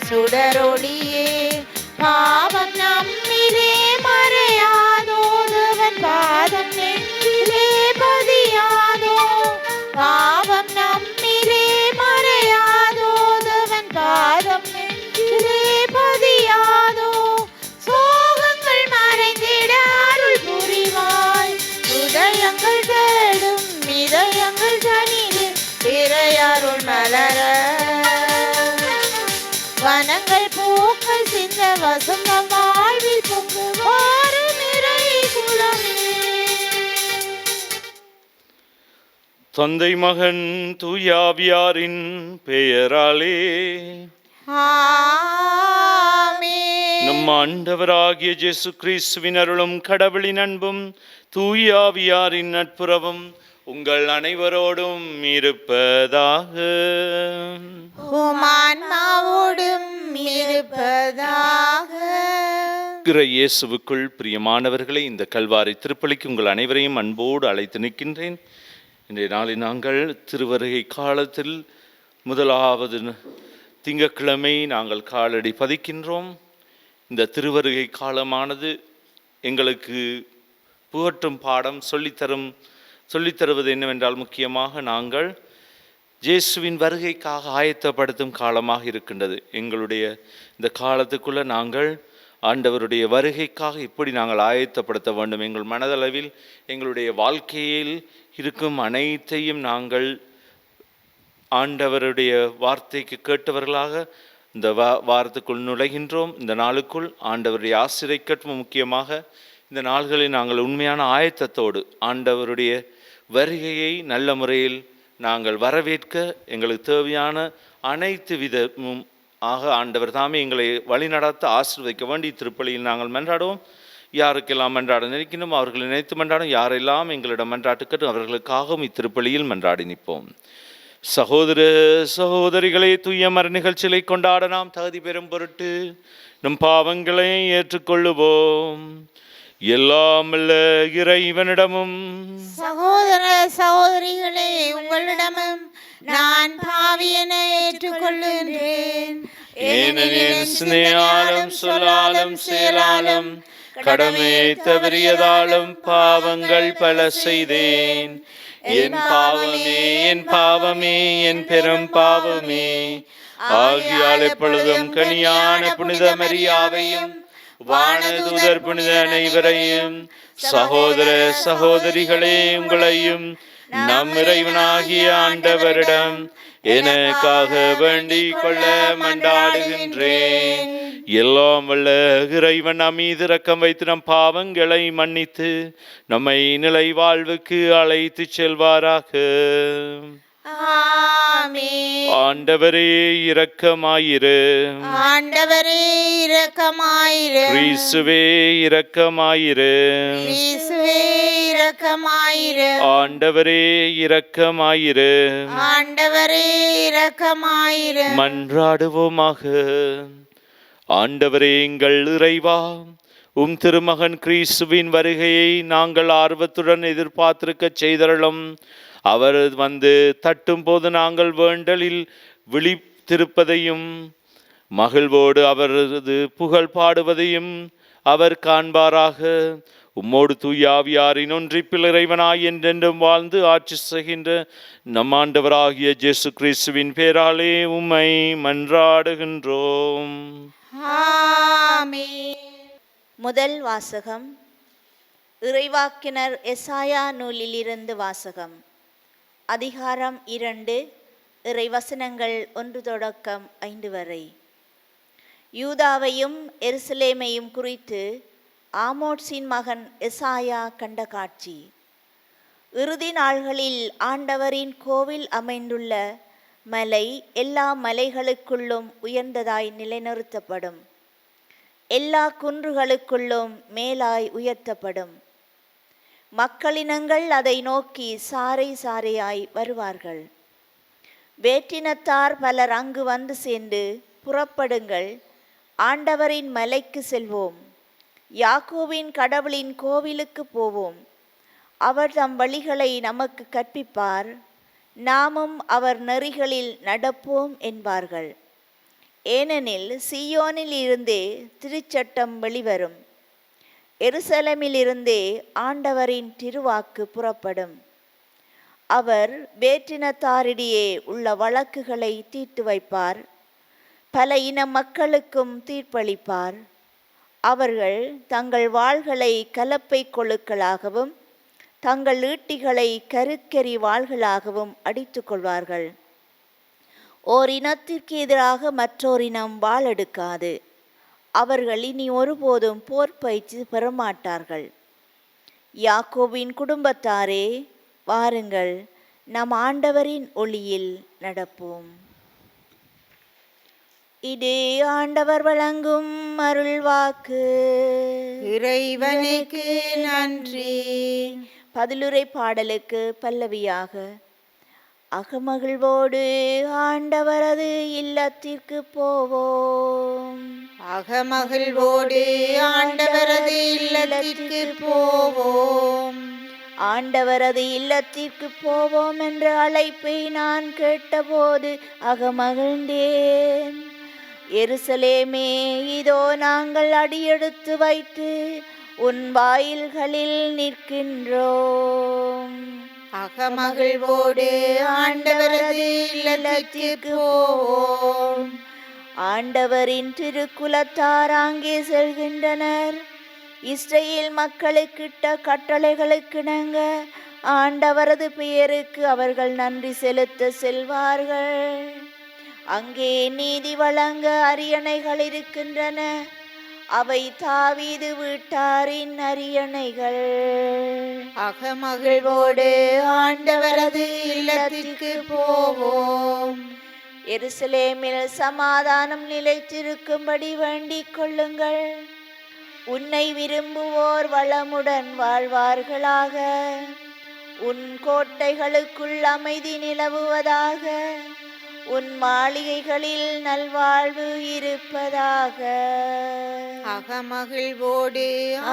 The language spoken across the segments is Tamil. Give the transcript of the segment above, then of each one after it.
சுடரொளியே. பாவம் நம்மிலே மறையாதோ, தேவன் பாதம் நெஞ்சிலே பதியாதோ. பாவம் நம்மிலே மறையாதோ, தேவன் பாதம் நெஞ்சிலே பதியாதோ. சோகங்கள் மறைந்திட அருள் புரிவாய், உதயங்கள் தேடும் இதயங்கள் தனிது திரையருள் மலர. வனங்கள் பூக்கள் சிந்த வசந்த வாழ்வில் பொங்கு வாரும் இறை குலமே. தந்தை மகன் தூயாவியாரின் பெயராலே ஆமென். நம் ஆண்டவராகிய இயேசு கிறிஸ்துவின் அருளும் கடவுளின் அன்பும் தூயாவியாரின் நட்புறவும் உங்கள் அனைவரோடும் இருப்பதாக. உம் ஆன்மாவோடும் இருப்பதாக. இயேசுவுக்குள் பிரியமானவர்களை, இந்த கல்வாரி திருப்பலிக்கு உங்கள் அனைவரையும் அன்போடு அழைத்து நிற்கின்றேன். இன்றைய நாளில் நாங்கள் திருவருகை காலத்தில் முதலாவது திங்கட்கிழமை நாங்கள் காலடி பதிக்கின்றோம். இந்த திருவருகை காலமானது எங்களுக்கு புகட்டும் பாடம் சொல்லித்தருவது என்னவென்றால், முக்கியமாக நாங்கள் இயேசுவின் வருகைக்காக ஆயத்தப்படுத்தும் காலமாக இருக்கின்றது. எங்களுடைய இந்த காலத்துக்குள்ளே நாங்கள் ஆண்டவருடைய வருகைக்காக இப்படி நாங்கள் ஆயத்தப்படுத்த வேண்டும். எங்கள் மனதளவில் எங்களுடைய வாழ்க்கையில் இருக்கும் அனைத்தையும் நாங்கள் ஆண்டவருடைய வார்த்தைக்கு கேட்டவர்களாக இந்த வாரத்துக்குள் நுழைகின்றோம். இந்த நாளுக்குள் ஆண்டவருடைய ஆசிரியக்கட்டும் முக்கியமாக இந்த நாள்களில் நாங்கள் உண்மையான ஆயத்தத்தோடு ஆண்டவருடைய வருகையை நல்ல முறையில் நாங்கள் வரவேற்க எங்களுக்கு தேவையான அனைத்து விதமும் ஆண்டவர் தாமே எங்களை வழிநடத்த ஆசீர்வதிக்க வேண்டி திருப்பலியில் நாங்கள் மன்றாடுவோம். யாருக்கெல்லாம் மன்றாட நினைக்கணும் அவர்களை நினைத்து மன்றாடும், யாரெல்லாம் எங்களிடம் மன்றாட்டுக்கட்டும் அவர்களுக்காகவும் இத்திருப்பலியில் மன்றாடி நிற்போம். சகோதர சகோதரிகளை, தூய மர நிகழ்ச்சிகளை கொண்டாட நாம் தகுதி பெறும் பொருட்டு நம் பாவங்களை ஏற்றுக்கொள்ளுவோம். எல்லாம் இறைவனிடமும் சகோதர சகோதரிகளே, உங்களிடமும் நான் பாவியன ஏற்றுக்கொள்கின்றேன். ஏனெனில் சினையாலும் சொல்லாலும் செயலாலும் கடமையை தவறியதாலும் பாவங்கள் பல செய்தேன். என் பாவமே, என் பாவமே, என் பெரும் பாவமே. ஆகியால் எப்பொழுதும் கனியான புனித மரியாவையும் வானதூதர் புனித அனைவரையும் சகோதர சகோதரிகளே உங்களையும் நம் இறைவனாகிய ஆண்டவரிடம் எனக்காக வேண்டிக் கொள்ள மன்றாடுகின்றேன். எல்லாம் வல்ல இறைவன் நம் மீது இரக்கம் வைத்து நம் பாவங்களை மன்னித்து நம்மை நிலை வாழ்வுக்கு அழைத்து செல்வாராக. ஆமென். ஆண்டவரே இரக்கமாயிரு. ஆண்டவரே இரக்கமாயிரு. கிறிஸ்துவே இரக்கமாயிரு. இயேசுவே இரக்கமாயிரு. ஆண்டவரே இரக்கமாயிரு. ஆண்டவரே இரக்கமாயிரு. மன்றாடுவோமாக. ஆண்டவரே எங்கள் இறைவா, உம் திருமகன் கிறிஸ்துவின் வருகையை நாங்கள் ஆர்வத்துடன் எதிர்பார்த்திருக்க செய்தருளும். அவர் வந்து தட்டும் போது நாங்கள் வேண்டலில் விழித்திருப்பதையும் மகிழ்வோடு அவரது புகழ் பாடுவதையும் அவர் காண்பாராக. உம்மோடு தூயாவியாரின் ஒன்றிப்பில் இறைவனாய் என்றென்றும் வாழ்ந்து ஆட்சி செய்கின்ற நம் ஆண்டவராகிய இயேசு கிறிஸ்துவின் பேராலே உம்மை மன்றாடுகின்றோம். ஆமென். முதல் வாசகம். இறைவாக்கினர் எசாயா நூலிலிருந்து வாசகம். அதிகாரம் 2, இறைவசனங்கள் 1 தொடக்கம் 5 வரை. யூதாவையும் எருசலேமையும் குறித்து ஆமோத்சின் மகன் எசாயா கண்ட காட்சி. இறுதி நாள்களில் ஆண்டவரின் கோவில் அமைந்துள்ள மலை எல்லா மலைகளுக்குள்ளும் உயர்ந்ததாய் நிலைநிறுத்தப்படும். எல்லா குன்றுகளுக்குள்ளும் மேலாய் உயர்த்தப்படும். மக்களினங்கள் அதை நோக்கி சாறை சாறையாய் வருவார்கள். வேற்றினத்தார் பலர் அங்கு வந்து சேர்ந்து, புறப்படுங்கள், ஆண்டவரின் மலைக்கு செல்வோம், யாக்கோபின் கடவுளின் கோவிலுக்கு போவோம். அவர் தம் வழிகளை நமக்கு கற்பிப்பார், நாமும் அவர் நெறிகளில் நடப்போம் என்பார்கள். ஏனெனில் சீயோனில் இருந்தே திருச்சட்டம் வெளிவரும், எருசலேமிலிருந்தே ஆண்டவரின் திருவாக்கு புறப்படும். அவர் வேற்றினத்தாரிடையே உள்ள வழக்குகளை தீர்த்து வைப்பார், பல இன மக்களுக்கும் தீர்ப்பளிப்பார். அவர்கள் தங்கள் வாள்களை கலப்பை கொழுக்களாகவும் தங்கள் ஈட்டிகளை கருக்கெறி வாள்களாகவும் அடித்து கொள்வார்கள். ஓர் இனத்திற்கு எதிராக மற்றோர் இனம் வாளெடுக்காது. அவர்கள் இனி ஒருபோதும் போர் பயிற்சி பெறமாட்டார்கள். யாக்கோபின் குடும்பத்தாரே, வாருங்கள், நம் ஆண்டவரின் ஒளியில் நடப்போம். இது ஆண்டவர் வழங்கும் அருள்வாக்கு. இறைவனுக்கு நன்றி. பதிலுரை பாடலுக்கு பல்லவியாக: அகமகிழ்வோடு ஆண்டவரது இல்லத்திற்கு போவோம். அகமகிழ்வோடு ஆண்டவரது இல்லத்திற்கு போவோம். ஆண்டவரது இல்லத்திற்கு போவோம் என்ற அழைப்பை நான் கேட்டபோது அகமகிழ்ந்தேன். எருசலேமே, இதோ நாங்கள் அடியெடுத்து வைத்து உன் வாயில்களில் நிற்கின்றோம். அகமகிழ்வோடு ஆண்டவரது இல்லத்திற்கு போவோம். ஆண்டவரின் திருக்குலத்தார் அங்கே செல்கின்றனர். இஸ்ரேல் மக்களுக்கிட்ட கட்டளைகளுக்கிணங்க ஆண்டவரது பெயருக்கு அவர்கள் நன்றி செலுத்த செல்வார்கள். அங்கே நீதி வழங்க அரியணைகள் இருக்கின்றன. அவை தாவீது வீட்டாரின் அரியணைகள். அகமகிழ்வோடு ஆண்டவரது இல்லத்திற்கு போவோம். எருசலேமில் சமாதானம் நிலைத்திருக்கும்படி வேண்டிக் கொள்ளுங்கள். உன்னை விரும்புவோர் வளமுடன் வாழ்வார்களாக. உன் கோட்டைகளுக்குள் அமைதி நிலவுவதாக. உன் மாளிகைகளில் நல்வாழ்வு இருப்பதாக. அகமகிழ்வோடு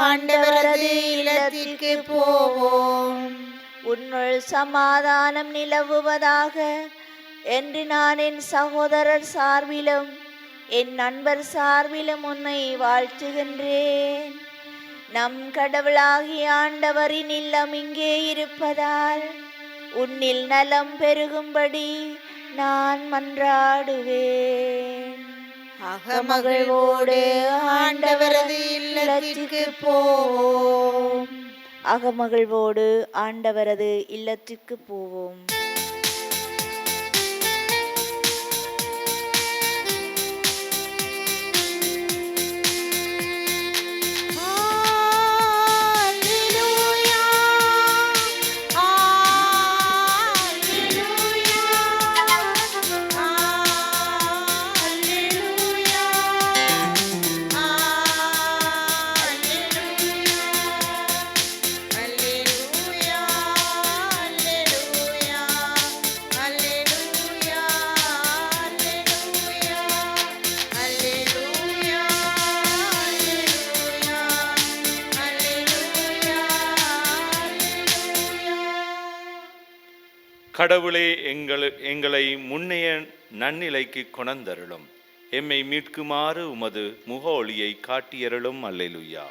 ஆண்டவரது இல்லத்திற்கு போவோம். உன்னுள் சமாதானம் நிலவுவதாக என்று நான் என் சகோதரர் சார்பிலும் என் நண்பர் சார்பிலும் உன்னை வாழ்த்துகின்றேன். நம் கடவுளாகிய ஆண்டவரின் இல்லம் இங்கே இருப்பதால் உன்னில் நலம் பெருகும்படி நான் மன்றாடுவேன். அகமகிழ்வோடு ஆண்டவரது இல்லத்திற்கு போவோம். அகமகிழ்வோடு ஆண்டவரது இல்லத்திற்கு போவோம். கடவுளே, எங்களை முன்னைய நன்னிலைக்கு கொணர்ந்தருளும். எம்மை மீட்குமாறு உமது முக ஒளியை காட்டியருளும். அல்லேலூயா.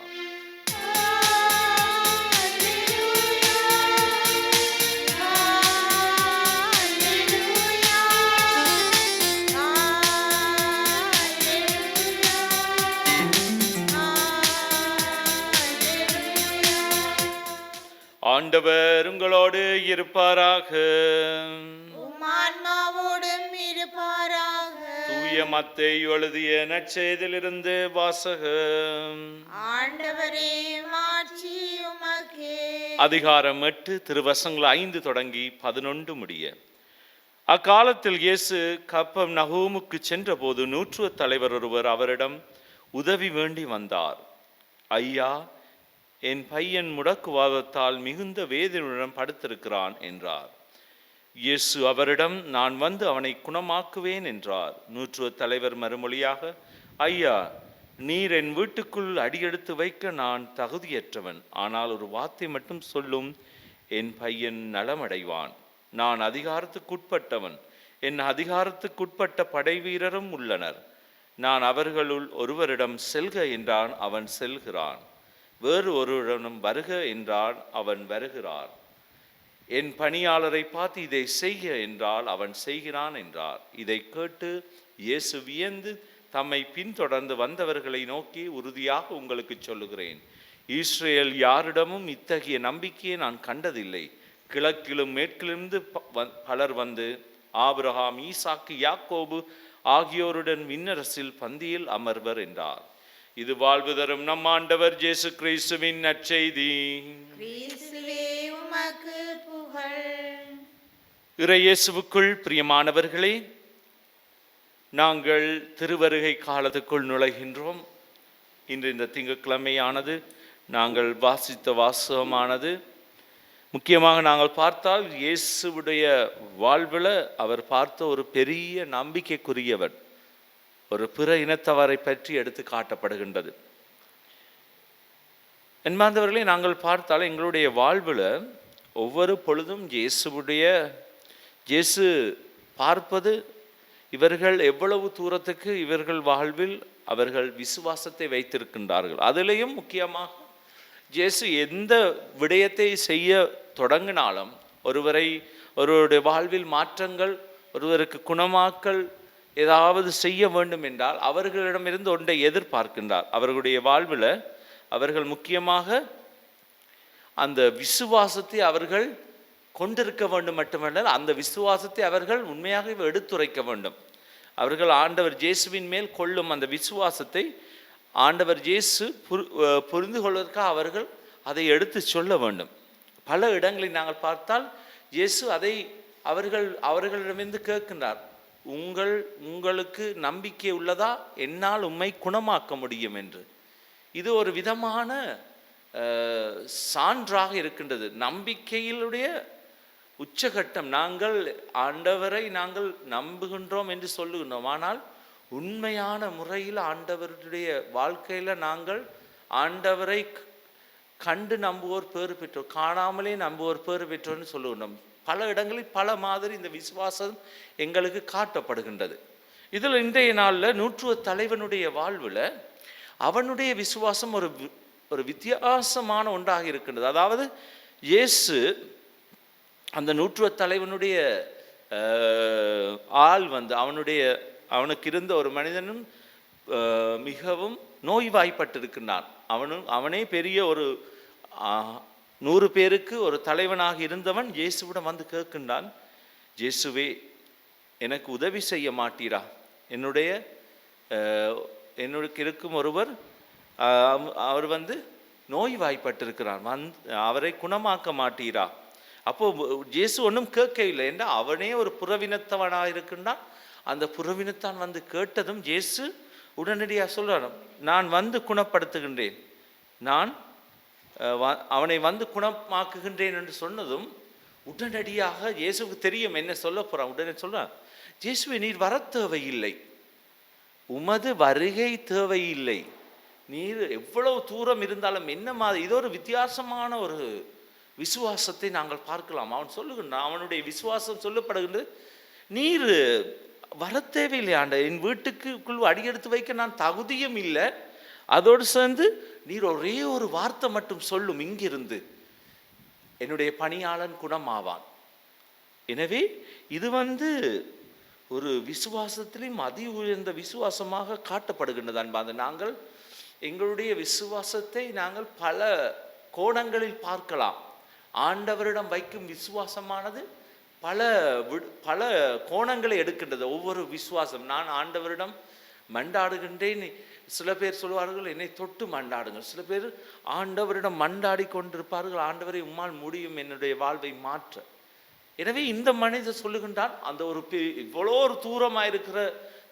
ஆண்டவர் உங்களோடு இருப்பாராக. உம் ஆன்மாவோடும் இருப்பாராக. தூய மத்தேயு எழுதிய நற்செய்தியிலிருந்து வாசகம். ஆண்டவரே, மாட்சி உமக்கே. அதிகாரம் 8 திருவசனங்கள் 5 தொடங்கி 11 முடிய. அக்காலத்தில் இயேசு கப்பம் நகூமுக்கு சென்றபோது நூற்றுவ தலைவர் ஒருவர் அவரிடம் உதவி வேண்டி வந்தார். ஐயா, என் பையன் முடக்குவாதத்தால் மிகுந்த வேதனையுடன் படுத்திருக்கிறான் என்றார். இயேசு அவரிடம், நான் வந்து அவனை குணமாக்குவேன் என்றார். நூற்றுவ தலைவர் மறுமொழியாக, ஐயா, நீர் என் வீட்டுக்குள் அடியெடுத்து வைக்க நான் தகுதியற்றவன். ஆனால் ஒரு வார்த்தை மட்டும் சொல்லும், என் பையன் நலமடைவான். நான் அதிகாரத்துக்குட்பட்டவன். என் அதிகாரத்துக்குட்பட்ட படை வீரரும் உள்ளனர். நான் அவர்களுள் ஒருவரிடம் செல்க என்றான், அவன் செல்கிறான். வேறு ஒருவரிடம் வருக என்றான், அவன் வருகிறான். என் பணியாளரை பார்த்து இதை செய்க என்றால் அவன் செய்கிறான் என்றார். இதை கேட்டு இயேசு வியந்து தம்மை பின்தொடர்ந்து வந்தவர்களை நோக்கி, உறுதியாக உங்களுக்கு சொல்லுகிறேன், இஸ்ரேல் யாரிடமும் இத்தகைய நம்பிக்கையை நான் கண்டதில்லை. கிழக்கிலும் மேற்கிலிருந்து பலர் வந்து ஆபிரகாம், ஈசாக்கு, யாக்கோபு ஆகியோருடன் விண்ணரசில் பந்தியில் அமர்வர் என்றார். இது வாழ்வு தரும் நம் ஆண்டவர் இயேசு கிறிஸ்துவின் நற்செய்தி. கிறிஸ்துவே உமக்கு புகழ். இறை இயேசுவுக்குள் பிரியமானவர்களே, நாங்கள் திருவருகை காலத்துக்குள் நுழைகின்றோம். இன்று இந்த திங்கட்கிழமையானது நாங்கள் வாசித்த வாசகமானது முக்கியமாக நாங்கள் பார்த்தால் இயேசுவுடைய வாழ்வில் அவர் பார்த்த ஒரு பெரிய நம்பிக்கைக்குரியவர், ஒரு பிற இனத்தவரை பற்றி எடுத்து காட்டப்படுகின்றது. என்பார்ந்தவர்களே, நாங்கள் பார்த்தால் எங்களுடைய வாழ்வில் ஒவ்வொரு பொழுதும் இயேசு பார்ப்பது இவர்கள் எவ்வளவு தூரத்துக்கு இவர்கள் வாழ்வில் அவர்கள் விசுவாசத்தை வைத்திருக்கின்றார்கள். அதிலேயும் முக்கியமாக இயேசு எந்த விடயத்தை செய்ய தொடங்கினாலும், ஒருவருடைய வாழ்வில் மாற்றங்கள், ஒருவருக்கு குணமாக்கல் ஏதாவது செய்ய வேண்டும் என்றால் அவர்களிடமிருந்து ஒன்றை எதிர்பார்க்கின்றார். அவர்களுடைய வாழ்வில் அவர்கள் முக்கியமாக அந்த விசுவாசத்தை அவர்கள் கொண்டிருக்க வேண்டும் மட்டுமல்ல, அந்த விசுவாசத்தை அவர்கள் உண்மையாக எடுத்துரைக்க வேண்டும். அவர்கள் ஆண்டவர் இயேசுவின் மேல் கொள்ளும் அந்த விசுவாசத்தை ஆண்டவர் இயேசு புரிந்து கொள்வதற்காக அவர்கள் அதை எடுத்து சொல்ல வேண்டும். பல இடங்களில் நாங்கள் பார்த்தால் இயேசு அதை அவர்களிடமிருந்து கேட்கின்றார். உங்களுக்கு நம்பிக்கை உள்ளதா? என்னால் உம்மை குணமாக்க முடியும் என்று. இது ஒரு விதமான சான்றாக இருக்கின்றது. நம்பிக்கையிலுடைய உச்சகட்டம். நாங்கள் ஆண்டவரை நாங்கள் நம்புகின்றோம் என்று சொல்லுகின்றோம், ஆனால் உண்மையான முறையில் ஆண்டவருடைய வாழ்க்கையில் நாங்கள் ஆண்டவரை கண்டு நம்புவோர் பேறு பெற்றோர், காணாமலே நம்புவோர் பேறு பெற்றோர்னு சொல்லுகின்றோம். பல இடங்களில் பல மாதிரி இந்த விசுவாசம் எங்களுக்கு காட்டப்படுகின்றது. இதில் இன்றைய நாளில் நூற்றுவ தலைவனுடைய வாழ்வில் அவனுடைய விசுவாசம் ஒரு வித்தியாசமான ஒன்றாக இருக்கின்றது. அதாவது இயேசு அந்த நூற்றுவ தலைவனுடைய ஆள் வந்து அவனுக்கு இருந்த ஒரு மனிதனும் மிகவும் நோய்வாய்ப்பட்டிருக்கின்றான். அவனே பெரிய ஒரு 100 பேருக்கு ஒரு தலைவனாக இருந்தவன் இயேசுவிடம் வந்து கேட்கின்றான், இயேசுவே, எனக்கு உதவி செய்ய மாட்டீரா? என்னுடைய இருக்கும் ஒருவர் அவர் வந்து நோய்வாய்ப்பட்டிருக்கிறான், அவரை குணமாக்க மாட்டீரா? அப்போ இயேசு ஒன்றும் கேட்கவில்லை என்றால் அவனே ஒரு புறவினத்தவனாக இருக்கின்றான். அந்த புறவினத்தான் வந்து கேட்டதும் இயேசு உடனடியாக சொல்றான், நான் வந்து குணப்படுத்துகின்றேன், நான் அவனை வந்து குணமாக்குகின்றேன் என்று சொன்னதும் உடனடியாக இயேசுக்கு தெரியும் என்ன சொல்ல போறான். உடனே சொல்றான், இயேசுவை, நீர் வர தேவையில்லை, உமது வருகை தேவையில்லை, நீர் எவ்வளவு தூரம் இருந்தாலும் என்ன மாதிரி. இது ஒரு வித்தியாசமான ஒரு விசுவாசத்தை நாங்கள் பார்க்கலாம். அவன் சொல்லுகின்றான், அவனுடைய விசுவாசம் சொல்லப்படுகின்றது, நீர் வர தேவையில்லை ஆண்ட, என் வீட்டுக்குள் அடியெடுத்து வைக்க நான் தகுதியும் இல்லை, அதோடு சேர்ந்து நீர் ஒரே ஒரு வார்த்தை மட்டும் சொல்லும், இங்கிருந்து என்னுடைய பணியாளன் குணமாவான். எனவே இது ஒரு விசுவாசத்திலும் அதி உயர்ந்த விசுவாசமாக காட்டப்படுகின்றது அன்பார்ந்த. நாங்கள் எங்களுடைய விசுவாசத்தை நாங்கள் பல கோணங்களில் பார்க்கலாம். ஆண்டவரிடம் வைக்கும் விசுவாசமானது பல கோணங்களை எடுக்கின்றது. ஒவ்வொரு விசுவாசம், நான் ஆண்டவரிடம் மண்டாடுகின்றேன், சில பேர் சொல்வார்கள் என்னை தொட்டு மண்டாடுங்கள், சில பேர் ஆண்டவரிடம் மண்டாடி கொண்டிருப்பார்கள், ஆண்டவரை உம்மால் முடியும் என்னுடைய வாழ்வை மாற்ற. எனவே இந்த மனிதர் சொல்லுகின்றான், அந்த இவ்வளோ ஒரு தூரமாக இருக்கிற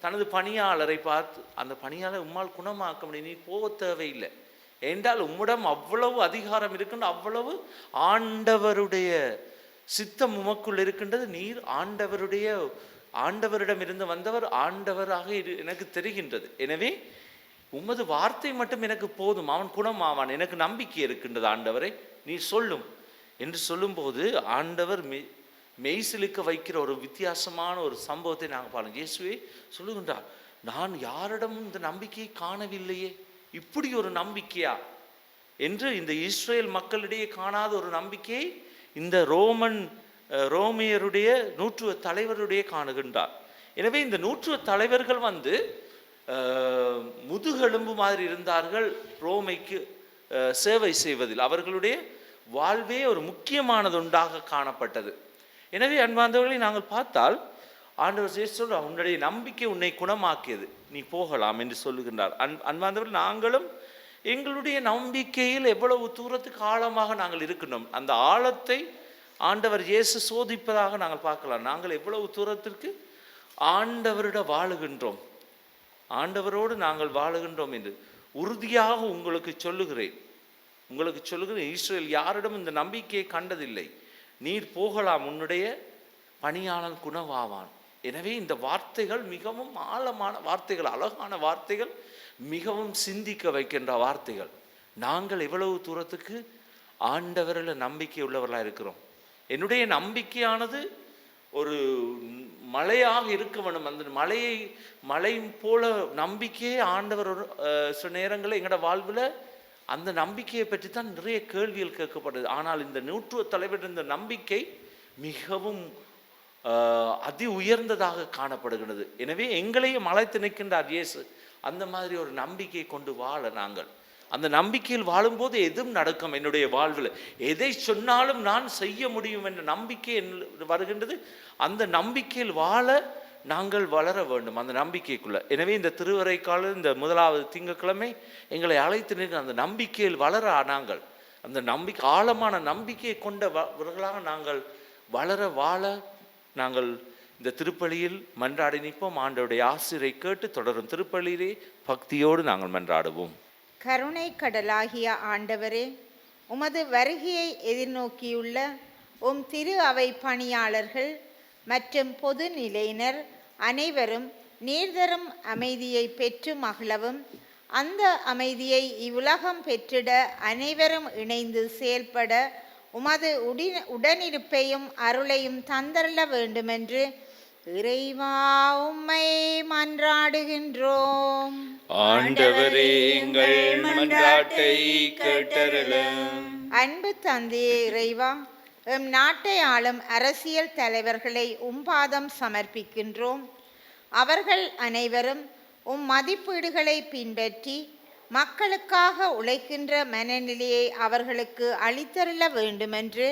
தனது பணியாளரை பார்த்து, அந்த பணியாளர் உம்மால் குணமாக்க முடியும், நீ போக தேவையில்லை என்றால் உம்மிடம் அவ்வளவு அதிகாரம் இருக்கின்ற, அவ்வளவு ஆண்டவருடைய சித்தம் உமக்குள் இருக்கின்றது, நீர் ஆண்டவரிடம் இருந்து வந்தவர், ஆண்டவராக எனக்கு தெரிகின்றது, எனவே உமது வார்த்தை மட்டும் எனக்கு போதும், அவன் குணமாவான், எனக்கு நம்பிக்கை இருக்கின்றது ஆண்டவரை, நீ சொல்லும் என்று சொல்லும்போது ஆண்டவர் மெய்சிலுக்க வைக்கிற ஒரு வித்தியாசமான ஒரு சம்பவத்தை நாங்கள் பாருங்கள். இயேசுவே சொல்லுகின்றார், நான் யாரிடமும் இந்த நம்பிக்கையை காணவில்லையே, இப்படி ஒரு நம்பிக்கையா என்று இந்த இஸ்ரேல் மக்களிடையே காணாத ஒரு நம்பிக்கையை இந்த ரோமியருடைய நூற்றுவ தலைவருடைய காணுகின்றார். எனவே இந்த நூற்றுவ தலைவர்கள் முதுகெலும்பு மாதிரி இருந்தார்கள் ரோமைக்கு சேவை செய்வதில். அவர்களுடைய வாழ்வே ஒரு முக்கியமானது ஒன்றாக காணப்பட்டது. எனவே அன்பார்ந்தவர்களை நாங்கள் பார்த்தால் ஆண்டவர் சொல்றார், உன்னுடைய நம்பிக்கை உன்னை குணமாக்கியது, நீ போகலாம் என்று சொல்லுகின்றார். அன்பார்ந்தவர்கள், நாங்களும் எங்களுடைய நம்பிக்கையில் எவ்வளவு தூரத்துக்கு ஆழமாக நாங்கள் இருக்கணும், அந்த ஆழத்தை ஆண்டவர் இயேசு சோதிப்பதாக நாங்கள் பார்க்கலாம். நாங்கள் எவ்வளவு தூரத்திற்கு ஆண்டவரிடம் வாழுகின்றோம், ஆண்டவரோடு நாங்கள் வாழுகின்றோம் என்று உறுதியாக உங்களுக்கு சொல்லுகிறேன். இஸ்ரேல் யாரிடம் இந்த நம்பிக்கையை கண்டதில்லை. நீர் போகலாம், உன்னுடைய பணியாளன் குணவாவான். எனவே இந்த வார்த்தைகள் மிகவும் ஆழமான வார்த்தைகள், அழகான வார்த்தைகள், மிகவும் சிந்திக்க வைக்கின்ற வார்த்தைகள். நாங்கள் எவ்வளவு தூரத்துக்கு ஆண்டவரில் நம்பிக்கை உள்ளவர்களாக இருக்கிறோம். என்னுடைய நம்பிக்கையானது ஒரு மலையாக இருக்க வேண்டும். அந்த மலை போல நம்பிக்கையே ஆண்டவர் சில நேரங்களில் எங்களோட வாழ்வில் அந்த நம்பிக்கையை பற்றி தான் நிறைய கேள்விகள் கேட்கப்படுது. ஆனால் இந்த நூற்றுவ தலைவர் இந்த நம்பிக்கை மிகவும் அதி உயர்ந்ததாக காணப்படுகிறது. எனவே எங்களையும் அழைத்து நிற்கின்றார் இயேசு. அந்த மாதிரி ஒரு நம்பிக்கையை கொண்டு வாழ நாங்கள் அந்த நம்பிக்கையில் வாழும்போது எதுவும் நடக்கும். என்னுடைய வாழ்வில் எதை சொன்னாலும் நான் செய்ய முடியும் என்ற நம்பிக்கை வருகின்றது. அந்த நம்பிக்கையில் வாழ நாங்கள் வளர வேண்டும், அந்த நம்பிக்கைக்குள்ள. எனவே இந்த திருவரை கால இந்த முதலாவது திங்கட்கிழமை எங்களை அழைத்து நிற்கிற அந்த நம்பிக்கையில் வளர நாங்கள் அந்த நம்பிக்கை ஆழமான நம்பிக்கையை கொண்டவர்களாக நாங்கள் வளர வாழ நாங்கள் இந்த திருப்பலியில் மன்றாடி நிற்போம். ஆண்டவருடைய ஆசிரை கேட்டு தொடரும் திருப்பலியிலே பக்தியோடு நாங்கள் மன்றாடுவோம். கருணை கடலாகிய ஆண்டவரே, உமது வருகையை எதிர்நோக்கியுள்ள உம் திரு அவை பணியாளர்கள் மற்றும் பொது நிலையினர் அனைவரும் நீர்தரும் அமைதியை பெற்று மகிழவும், அந்த அமைதியை இவ்வுலகம் பெற்றிட அனைவரும் இணைந்து செயல்பட உமது உடனிருப்பையும் அருளையும் தந்தருள வேண்டுமென்று இறைவா உம்மை மன்றாடுகின்றோம். ஆண்டவரே, எங்கள் மன்றாட்டை கேட்டருளும். அன்பு தந்தையே இறைவா, எம் நாட்டை ஆளும் அரசியல் தலைவர்களை உம்பாதம் சமர்ப்பிக்கின்றோம். அவர்கள் அனைவரும் உம் மதிப்பீடுகளை பின்பற்றி மக்களுக்காக உழைக்கின்ற மனநிலையை அவர்களுக்கு அளித்தருள வேண்டுமென்று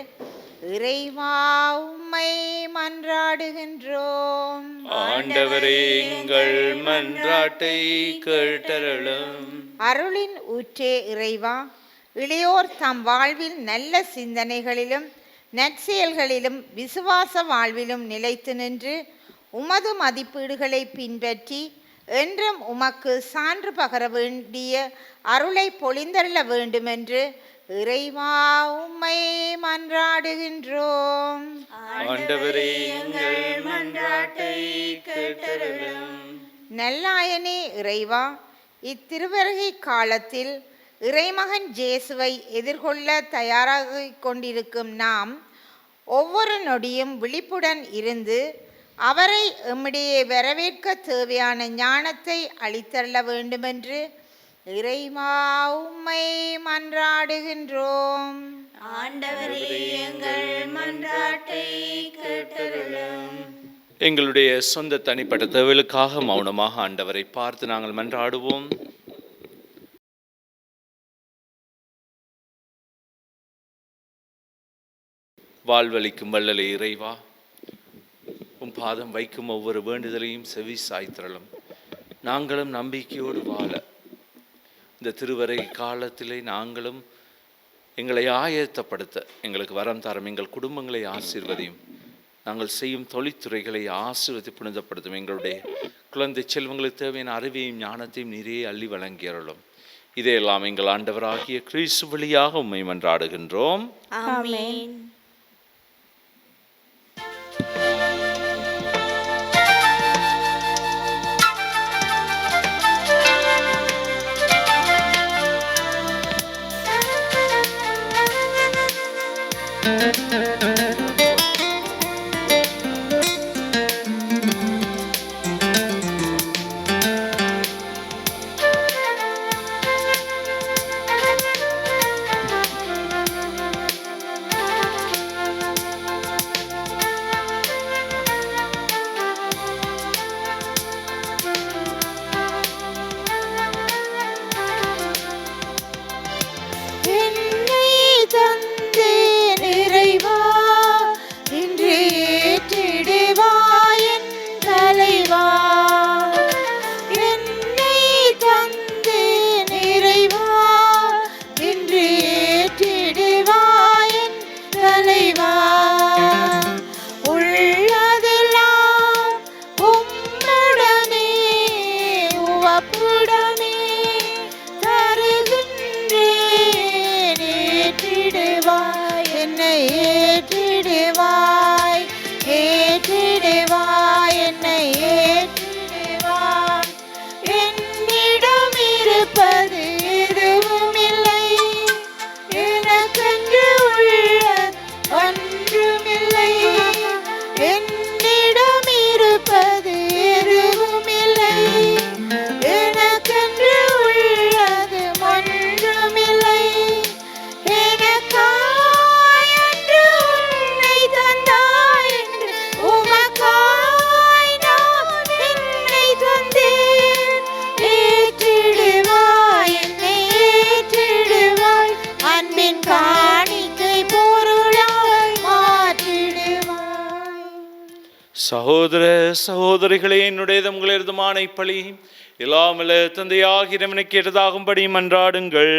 இறைவா உம்மை மன்றாடுகின்றோம். ஆண்டவரே, எங்கள் மன்றாட்டை கேட்டருளும். அருளின் ஊற்றே இறைவா, இளையோர் தம் வாழ்வில் நல்ல சிந்தனைகளிலும் நற்செயல்களிலும் விசுவாச வாழ்விலும் நிலைத்து நின்று உமது மதிப்பீடுகளை பின்பற்றி என்றும் உமக்கு சான்று பகர வேண்டிய அருளை பொழிந்தருள வேண்டுமென்று இறைவா உம்மை மன்றாடுகின்றோம். ஆண்டவரே, எங்கள் மன்றாட்டை கேட்டருளும். நல்லாயனே இறைவா, இத்திருவருகை காலத்தில் இறைமகன் இயேசுவை எதிர்கொள்ள தயாராக கொண்டிருக்கும் நாம் ஒவ்வொரு நொடியும் விழிப்புடன் இருந்து அவரை எம்மிடையே வரவேற்க தேவையான ஞானத்தை அளித்தருள வேண்டுமென்று இறைவா உம்மை மன்றாடுகின்றோம். ஆண்டவரே, எங்கள் மன்றாட்டை கேட்டருளும். எங்களுடைய சொந்த தனிப்பட்ட தேவைகளுக்காக மௌனமாக ஆண்டவரை பார்த்து நாங்கள் மன்றாடுவோம். வாழ்வளிக்கும் வள்ளலே இறைவா, உம் பாதம் வைக்கும் ஒவ்வொரு வேண்டுதலையும் செவி சாய்த்திரளும். நாங்களும் நம்பிக்கையோடு வாழ இந்த திருவரை காலத்திலே நாங்களும் எங்களை ஆயத்தப்படுத்த எங்களுக்கு வரம் தரும். எங்கள் குடும்பங்களை ஆசீர்வதியும். நாங்கள் செய்யும் தொழில்துறைகளை ஆசீர்வதி புனிதப்படுத்தும். எங்களுடைய குழந்தை செல்வங்களுக்கு தேவையான அறிவையும் ஞானத்தையும் நிறைய அள்ளி வழங்கியருளும். இதையெல்லாம் எங்கள் ஆண்டவராகிய கிறிஸ்து வழியாக உம்மை மன்றாடுகின்றோம். ஆமென். என்னை தந்தேன் இறைவா, இன்று ஏற்றிடுவாய் என் தலைவா. என்னை தந்தேன் இறைவா, இன்று ஏற்றிடுவாய் என் தலைவா. உள்ளதெல்லாம் உம்முடனே உவப்புடனே தருகின்றேன். ஏற்றிடுவாய் என்னை, ஏற்றிடுவாய், ஏற்றிடுவாய் என்னை, ஏற்றிடுவாய். என்னிடம் இருப்பது எதுவும் இல்லை, எனக்கென்று உள்ளது ஒன்றுமில்லை. என்னிடம் இருப்பது எதுவும் இல்லை, எனக்கென்று உள்ளது ஒன்றுமில்லை. எனக்காய் அன்று உன்னை தந்தாய் என்று உமக்காய் நான் என்னை தந்தேன். ஏற்றிடுவாய் என்னை, ஏற்றிடுவாய், அன்பின் காணிக்கை பொருளாய் மாற்றிடுவாய். சகோதர சகோதரிகளே, என்னுடையதும் உங்களதுமான இப்பலி எல்லாமல்ல தந்தையாகிய இறைவனுக்கு ஏற்றதாகும்படி மன்றாடுங்கள்.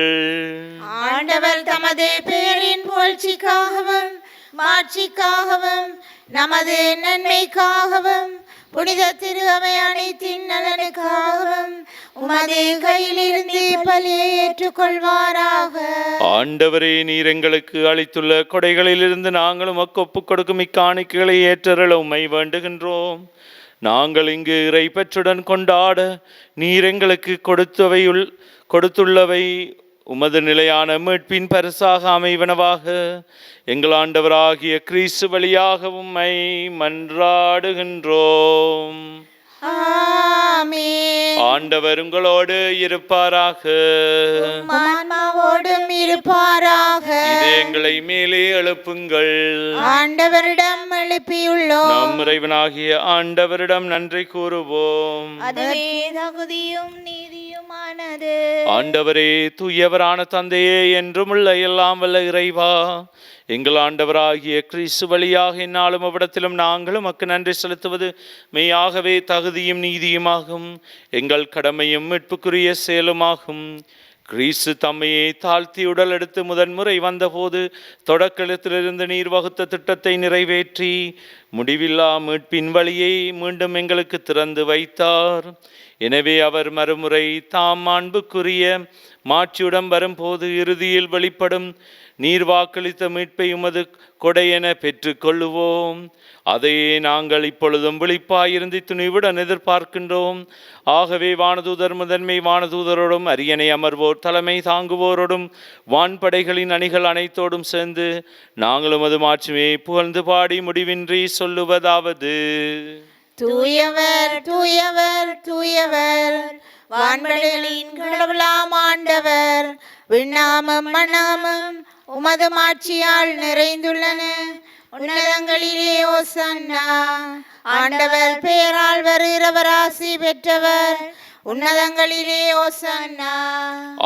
ஆண்டவர் தமது பேரின் புகழ்ச்சிக்காகவும் மாட்சிக்காகவும் நமது நன்மைக்காகவும் புனித திரு அவை அனைத்தின் நலனுக்காகவும் உமது கையிலிருந்து பலியை ஏற்றுக்கொள்வாராக. ஆண்டவரே, நீர் எங்களுக்கு அளித்துள்ள கொடைகளிலிருந்து நாங்களும் ஒப்புக் கொடுக்கும் இக்காணிக்கைகளை ஏற்றருள உம்மை வேண்டுகின்றோம். நாங்கள் இங்கு இறை பெற்றுடன் கொண்டாட நீர் எங்களுக்கு கொடுத்துள்ளவை உமது நிலையான மீட்பின் பரிசாக அமைவனவாக. எங்கள் ஆண்டவராகிய கிறிஸ்து வழியாக உம்மை மன்றாடுகின்றோம். ஆமென். ஆண்டவர் உங்களோடு இருப்பாராக. ஆன்மாவோடும் இருப்பாராக. இதயங்களை மேலே எழுப்புங்கள். ஆண்டவரிடம் எழுப்பியுள்ளோம். நம் இறைவனாகிய ஆண்டவரிடம் நன்றி கூறுவோம். அதுவே தகுதியும் நீதியுமானது. ஆண்டவரே, தூயவரான தந்தையே, என்றுமுள்ள எல்லாம் வல்ல இறைவா, எங்கள் ஆண்டவராகிய கிறிஸ்து வழியாக என்னாலும் அவ்விடத்திலும் நாங்களும் உமக்கு நன்றி செலுத்துவது மெய்யாகவே தகுதியும் நீதியுமாகும், எங்கள் கடமையும் மீட்புக்குரிய செயலுமாகும். கிறிஸ்து தம்மையே தாழ்த்தி உடல் எடுத்து முதன்முறை வந்தபோது தொடக்கத்திலிருந்து நீர் வகுத்த திட்டத்தை நிறைவேற்றி முடிவில்லா மீட்பின் வழியை மீண்டும் எங்களுக்கு திறந்து வைத்தார். எனவே அவர் மறுமுறை தாம் மாண்புக்குரிய மாட்சியுடன் வரும்போது இறுதியில் வெளிப்படும் நீர் வாக்களித்த மீட்பை உமது கொடையென பெற்று கொள்ளுவோம். அதையே நாங்கள் இப்பொழுதும் விழிப்பாயிருந்து துணிவுடன் எதிர்பார்க்கின்றோம். ஆகவே வானதூதர் முதன்மை வானதூதரோடும் அரியணை அமர்வோர் தலைமை தாங்குவோரோடும் வான்படைகளின் அணிகள் அனைத்தோடும் சேர்ந்து நாங்களும் அது மாற்றுமே புகழ்ந்து பாடி முடிவின்றி சொல்லுவதாவது: தூயவர் தூயவர் தூயவர், வான்படைகளின் கடவுளாம் ஆண்டவர். விண்ணாமம் மண்ணாமம் உமது மாட்சியால் நிறைந்துள்ளன. உன்னதங்களிலே ஓசன்னா. ஆண்டவர் பெயரால் வருகிறவர் ஆசி பெற்றவர். உன்னதங்களிலே ஓசன்னா.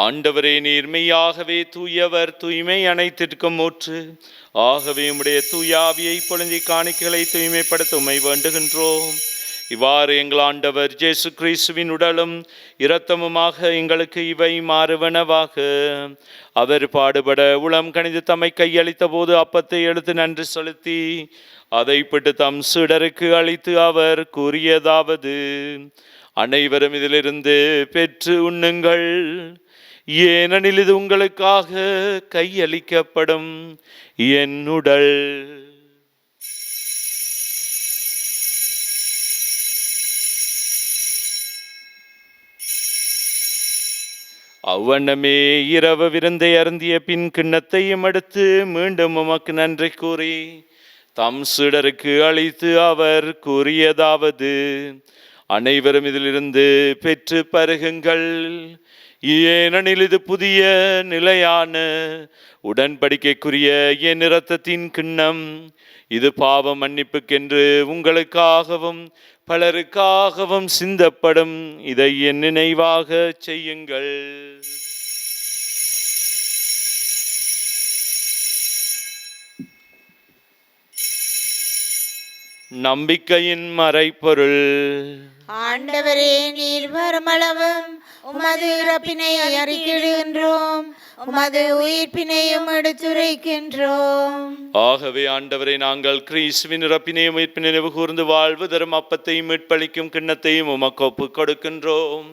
ஆண்டவரே, நீர் மெய்யாகவே தூயவர், தூய்மை அனைத்திற்கும் ஊற்று. ஆகவே உம்முடைய தூயாவியை பொழுந்தி காணிக்கைகளை தூய்மைப்படுத்த உம்மை வேண்டுகின்றோம். இவ்வாறு எங்கள் ஆண்டவர் இயேசு கிறிஸ்துவின் உடலும் இரத்தமுமாக எங்களுக்கு இவை மாறுவனவாக. அவர் பாடுபட உளம் கணிந்து தம்மை கையளித்த போது அப்பத்தை எடுத்து நன்றி செலுத்தி அதை பிட்டு தம் சீடருக்கு அளித்து அவர் கூறியதாவது: அனைவரும் இதிலிருந்து பெற்று உண்ணுங்கள், ஏனெனில் இது உங்களுக்காக கையளிக்கப்படும் என் உடல். அவ்வண்ணமே இரவு விருந்தை அருந்திய பின் கிண்ணத்தையும் எடுத்து மீண்டும் உமக்கு நன்றி கூறி தம் சீடருக்கு அளித்து அவர் கூறியதாவது: அனைவரும் இதிலிருந்து பெற்று பருகுங்கள், ஏனெனில் இது புதிய நிலையான உடன்படிக்கைக்குரிய என் இரத்தத்தின் கிண்ணம். இது பாவ மன்னிப்புக்கென்று உங்களுக்காகவும் பலருக்காகவும் சிந்தப்படும். இதை என் நினைவாக செய்யுங்கள். நம்பிக்கையின் மறைபொருள். ஆண்டவரே, நீர் வருமளவும் உமது இறப்பினை அறிக்கையிடுகின்றோம், உமது உயிர்ப்பினையும் எடுத்துரைக்கின்றோம். ஆகவே ஆண்டவரை, நாங்கள் கிறிஸ்துவின் இறப்பினையும் உயிர்ப்பினை நினைவு கூர்ந்து வாழ்வு தரும் அப்பத்தையும் மீட்பளிக்கும் கிண்ணத்தையும் உமக்கு ஒப்புக் கொடுக்கின்றோம்.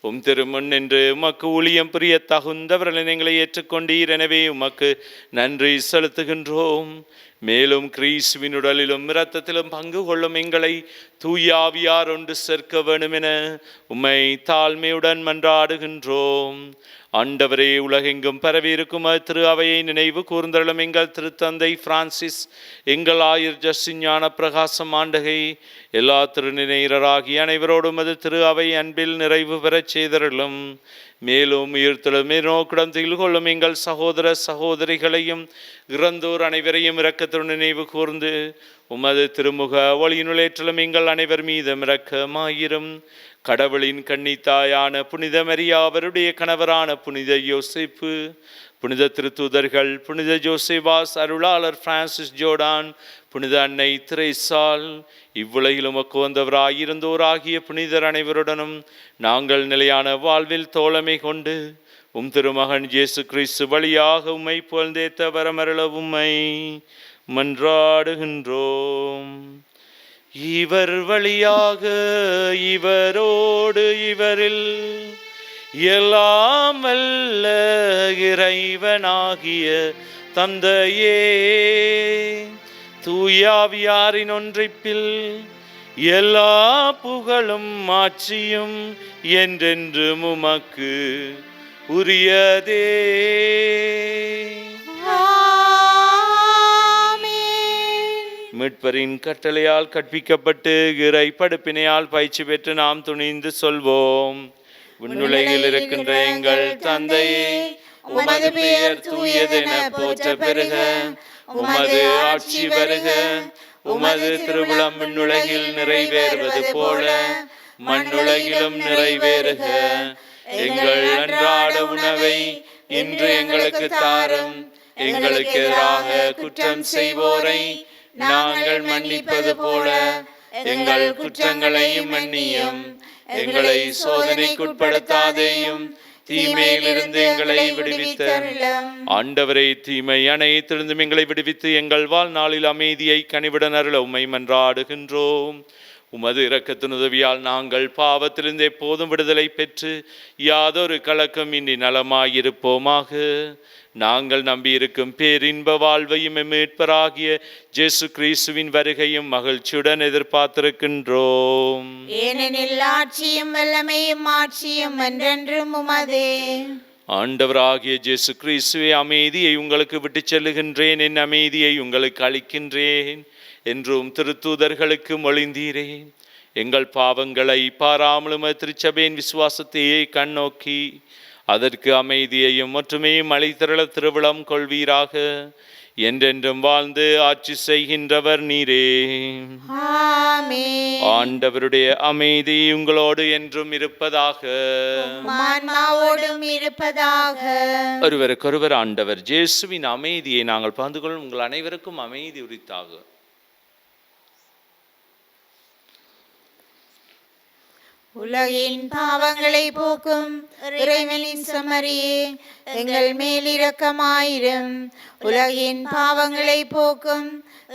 உம் திருமுன் என்று உமக்கு ஊழியம் புரிய தகுந்தவர்களை எங்களை ஏற்றுக்கொண்டீர். எனவே உமக்கு நன்றி செலுத்துகின்றோம். மேலும் கிறிஸ்துவின் உடலிலும் இரத்தத்திலும் பங்கு கொள்ளும் எங்களை தூயாவியார் ஒன்று சேர்க்க வேண்டும் என உம்மை தாழ்மையுடன் மன்றாடுகின்றோம். ஆண்டவரே, உலகெங்கும் பரவி இருக்கும் திரு அவையை நினைவு கூர்ந்தருளும் எங்கள் திருத்தந்தை பிரான்சிஸ், எங்கள் ஆயர் ஜஸ்டின் ஞான பிரகாசம் ஆண்டகை, எல்லா திருநினையராகிய அனைவரோடும் அது திரு அவை அன்பில் நிறைவு பெறச் செய்தருளும். மேலும் உயிர்த்தெழும் நோக்குடன் திகழ் கொள்ளும் எங்கள் சகோதர சகோதரிகளையும் இறந்தோர் அனைவரையும் இரக்கத்துடன் நினைவு கூர்ந்து உமது திருமுக ஒளியினுளேற்றலும் எங்கள் அனைவர் மீதும் இரக்கமாயிரும். கடவுளின் கன்னித்தாயான புனித மரியா, அவருடைய கணவரான புனித யோசேப்பு, புனித திருத்தூதர்கள், புனித ஜோசேபாஸ், அருளாளர் பிரான்சிஸ் ஜோர்டான், புனித அன்னை திரேசால், இவ்வுலகில் உமக்கு வந்தவராயிருந்தோராகிய புனிதர் அனைவருடனும் நாங்கள் நிலையான வாழ்வில் தோழமை கொண்டு உம் திருமகன் இயேசு கிறிஸ்து வழியாக உம்மை புகழ்ந்தேத்த வரமருள உம்மை மன்றாடுகின்றோம். இவர் வழியாக, இவரோடு, இவரில் எல்லாம் வல்ல இறைவனாகிய தந்தையே, தூயாவியாரின் ஒன்றிப்பில் எல்லா புகழும் ஆட்சியும் என்றென்றும் உமக்கு உரியதே. மீட்பரின் கட்டளையால் கற்பிக்கப்பட்டு இறை படுப்பினையால் பயிற்சி பெற்று நாம் துணிந்து சொல்வோம். விண்ணுலகில் இருக்கின்ற எங்கள் தந்தையே, உமது பெயர் தூயதென போற்ற பெறுக, உமது ஆட்சி வருக, உமது திருவுளம் விண்ணுலகில் நிறைவேறுவது போல மண்ணுலகிலும் நிறைவேறுக. எங்கள் அன்றாட உணவை இன்று எங்களுக்கு தாரும். எங்களுக்கு எதிராக குற்றம் செய்வோரை நாங்கள் மன்னிப்பது போல எங்கள் குற்றங்களையும் மன்னியும். எங்களை சோதனைக்குட்படுத்தாதேயும், தீமையிலிருந்து எங்களை விடுவித்தருளும். ஆண்டவரே, தீமை அனைத்திலிருந்தும் எங்களை விடுவித்து எங்கள் வாழ்நாளில் அமைதியை கனிவுடன் அருள உம்மை மன்றாடுகின்றோம். உமது இரக்கத்தின் உதவியால் நாங்கள் பாவத்திலிருந்து எப்போதும் விடுதலை பெற்று யாதொரு கலக்கம் இன்றி நலமாயிருப்போமாக. நாங்கள் நம்பியிருக்கும் பேரின்ப வாழ்வையும் மீட்பராகிய இயேசு கிறிஸ்துவின் வருகையும் மகிழ்ச்சியுடன் எதிர்பார்த்திருக்கின்றோம். ஏனெனில் ஆட்சியும் வல்லமையும் ஆட்சியும் என்றென்றும் உமதே. ஆண்டவராகிய இயேசு கிறிஸ்துவே, அமைதியை உங்களுக்கு விட்டு செல்லுகின்றேன், என் அமைதியை உங்களுக்கு அளிக்கின்றேன் என்றும் திருத்தூதர்களுக்கு மொழிந்தீரேன். எங்கள் பாவங்களை பாராமலும் திருச்சபையின் விசுவாசத்தையே கண்ணோக்கி அதற்கு அமைதியையும் ஒற்றுமையும் அளித்தருள திருவிழம் கொள்வீராக. என்றென்றும் வாழ்ந்து ஆட்சி செய்கின்றவர் நீரே. ஆமென். ஆண்டவருடைய அமைதி உங்களோடு என்றும் இருப்பதாக. ஆன்மாவோடும் இருப்பதாக. ஒருவருக்கொருவர் ஆண்டவர் இயேசுவின் அமைதியை நாங்கள் பகிர்ந்து கொள்ளும். உங்கள் அனைவருக்கும் அமைதி உரித்தாக. உலகின் பாவங்களை போக்கும் இறைவனின் செம்மறியே, எங்கள் மேல் இரக்கமாயிரும். உலகின் பாவங்களை போக்கும்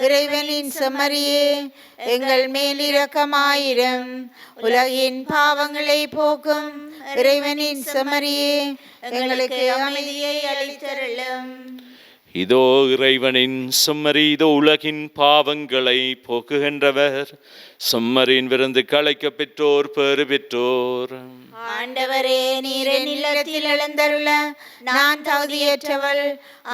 இறைவனின் செம்மறியே, எங்கள் மேல் இரக்கமாயிரும். உலகின் பாவங்களை போக்கும் இறைவனின் செம்மறியே, எங்களுக்கு அமைதியை அளித்தருளும். இதோ இறைவனின் செம்மறி, இதோ உலகின் பாவங்களை போக்குகின்றவர். செம்மறியின் விருந்து களைக்க பெற்றோர் பேறு பெற்றோர். ஆண்டவரே, நீர் என் இல்லத்தில் எழுந்தருள நான் தகுதியற்றவள்.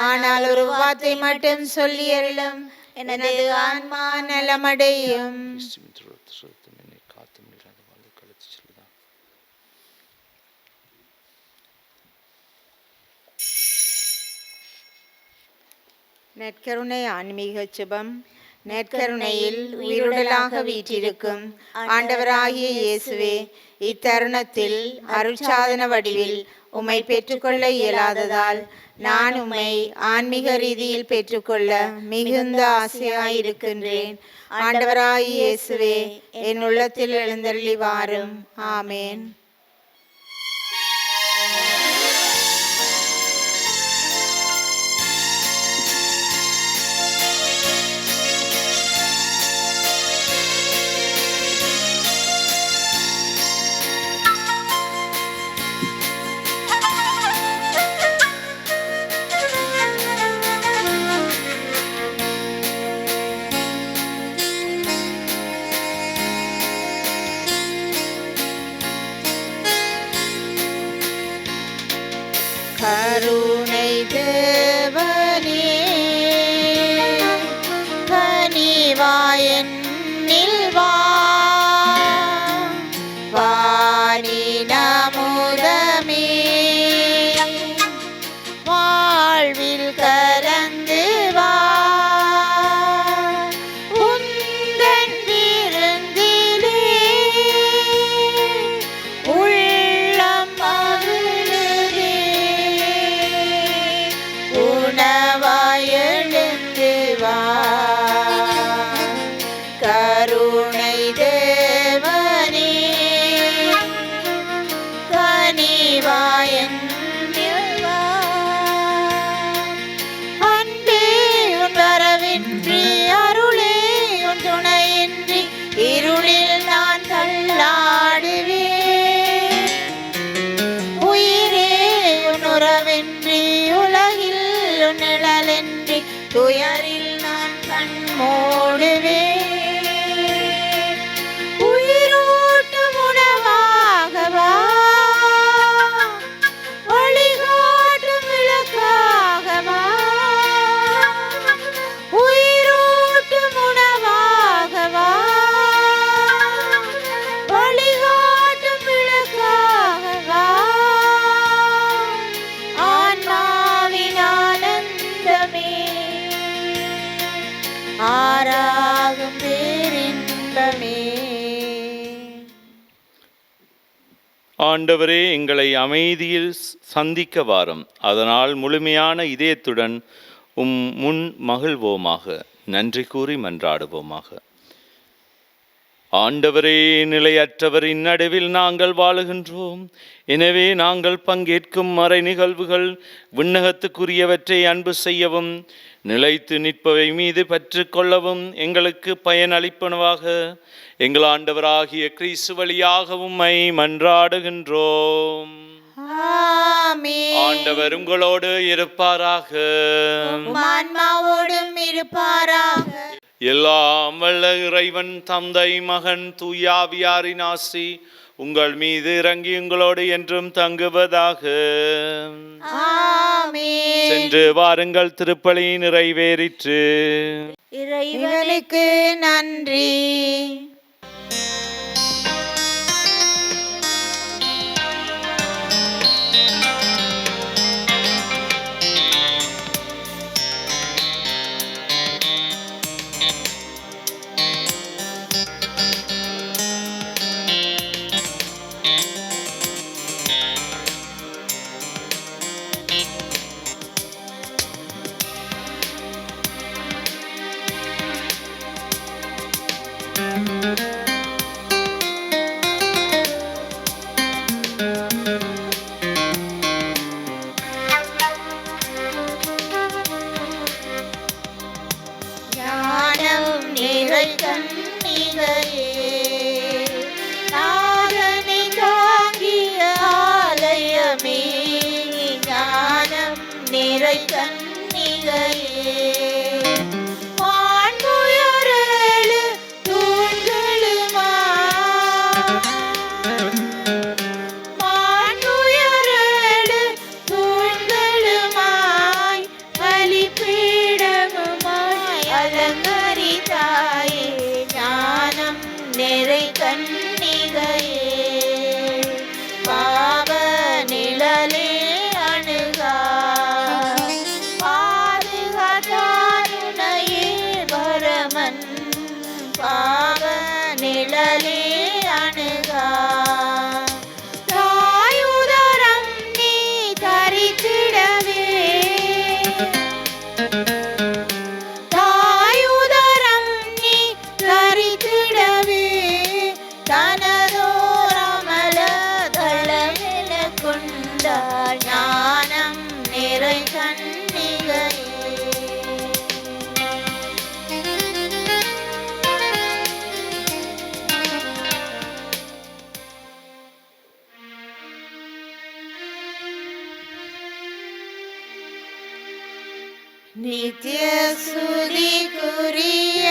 ஆனால் ஒரு வார்த்தை மட்டும் சொல்லி அருளும், எனது ஆன்மா நலமடையும். நற்கருணை ஆன்மீக ஜெபம். நற்கருணையில் உயிருடலாக வீற்றிருக்கும் ஆண்டவராகிய இயேசுவே, இத்தருணத்தில் அருட்சாதன வடிவில் உம்மை பெற்றுக்கொள்ள இயலாததால் நான் உம்மை ஆன்மீக ரீதியில் பெற்றுக்கொள்ள மிகுந்த ஆசையாயிருக்கின்றேன். ஆண்டவராகிய இயேசுவே, என் உள்ளத்தில் எழுந்தருளி வாரும். ஆமேன். கருணை தேவனே, கனிவாயென்னில் வா, வானின் அமுதமே, வாழ்வில் கலந்து வா, உந்தன் விருந்திலே உள்ளம் மகிழுதே, உணவாய் எழுந்து வா. கருணை தேவனே, கனிவாயென்னில் வா. அன்பே உன் வரவின்றி, அருளே உன் துணையின்றி, இருளில் நான் தள்ளாடுவேன். உயிரே உன் உறவின்றி, உலகில் உன் நிழலின்றி, துயரில் நான் கண் மூடுவேன். உயிரோட்டும் உணவாக வா, வழிகாட்டும் விளக்காக வா. உயிரோட்டும் உணவாக வா, வழிகாட்டும் விளக்காக வா. ஆன்மாவின் ஆனந்தமே, ஆராகும் பேரின்பமே. ஆண்டவரே, எங்களை அமைதியில் சந்திக்க வாரும். அதனால் முழுமையான இதயத்துடன் முன் மகிழ்வோமாக. நன்றி கூறி மன்றாடுவோமாக. ஆண்டவரே, நிலையற்றவரின் நடுவில் நாங்கள் வாழுகின்றோம். எனவே நாங்கள் பங்கேற்கும் மறை நிகழ்வுகள் விண்ணகத்துக்குரியவற்றை அன்பு செய்யவும், நிலைத்து நிற்பவை மீது பற்று கொள்ளவும் எங்களுக்கு பயனளிப்பனவாக எங்கள் ஆண்டவராகிய கிறிஸ்து வழியாக உம்மை மன்றாடுகின்றோம். ஆமென். ஆண்டவர் உங்களோடு இருப்பாராக. உம் ஆன்மாவோடும் இருப்பாராக. எல்லாம் வல்ல இறைவன் தந்தை, மகன், தூயாவியாரின் ஆசி உங்கள் மீது இறங்கி உங்களோடு என்றும் தங்குவதாக. ஆமென். சென்று வாருங்கள், திருப்பலி நிறைவேறிற்று. இறைவனுக்கு நன்றி. ஞானம் நிறை கன்னிகையே, நாதனை தாங்கிய ஆலயமே. ஞானம் நிறை கன்னிகையே, வான்புயரேழு தூண்களுமா, வான்புயரேழு தூண்களுமாய், பலிபீடமுமாய் அலங்கரித்தாயே. நித்திய சுதிக்குரிய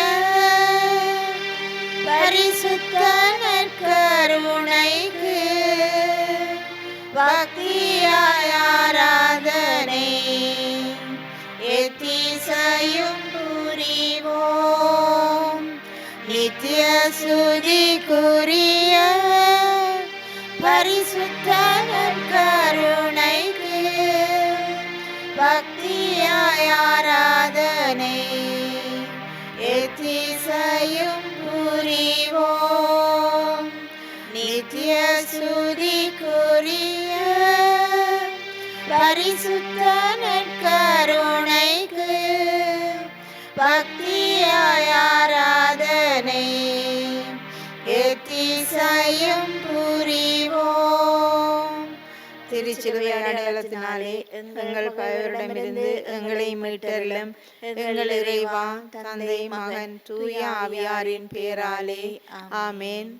பரிசுத்த நற்கருணைக்கு பக்தியாய் ஆராதனை எத்திசையும் புரிவோம். நித்திய சுதிக்குரிய பரிசுத்த நற்கருணைக்கு பக்தியாய் ஆராதனை எத்திசையும் புரிவோம். நித்திய சுதிக்குரிய பரிசுத்த நற்கருணைக்கு பக்தியாய் ஆராதனை எத்திசையும் புரிவோம். திருச்சிலுவை அடையாளத்தினாலே எங்கள் பகைவரிடமிருந்து எங்களை மீட்டருளும். எங்கள் இறைவா, தந்தை, மகன், தூய ஆவியாரின் பேராலே ஆமென்.